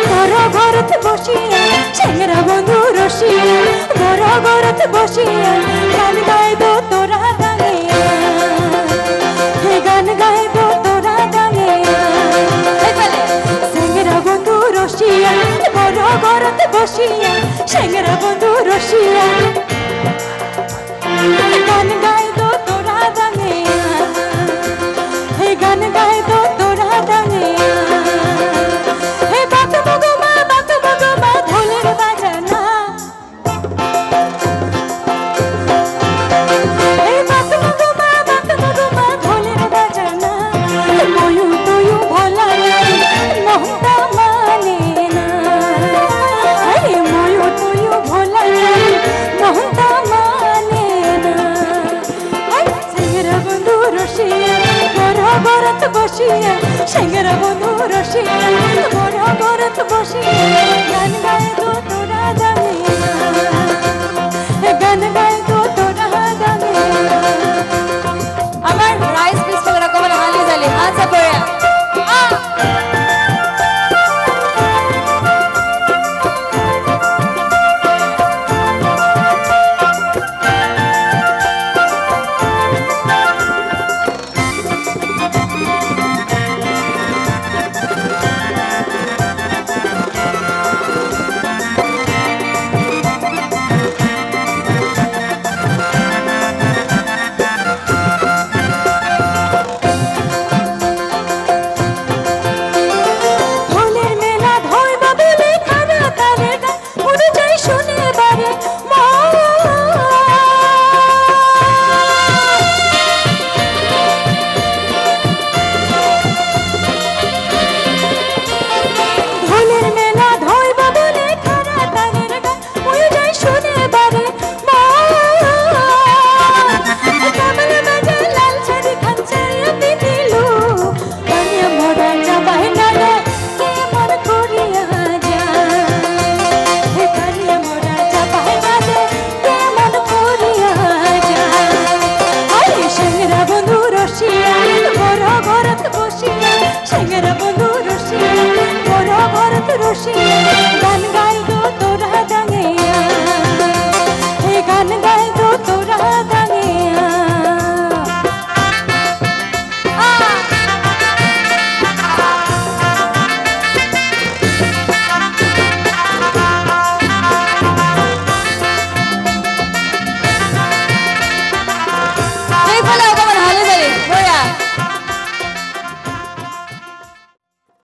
বড় ঘরত বসিয়া চেংরা বন্ধু রসিয়া বড় ঘরত বসিয়া গান গাইব তোরা গানিয়া হে গান গাইব তোরা গানিয়া চেংরা বন্ধু রসিয়া বড় ঘরত বসিয়া চেংরা বন্ধু রসিয়া গান গাইব তোরা গানিয়া হে গান গাইব তোরা গানিয়া বসিয়া চেংরা বন্ধু রসিয়া বড় ঘরত বসিয়া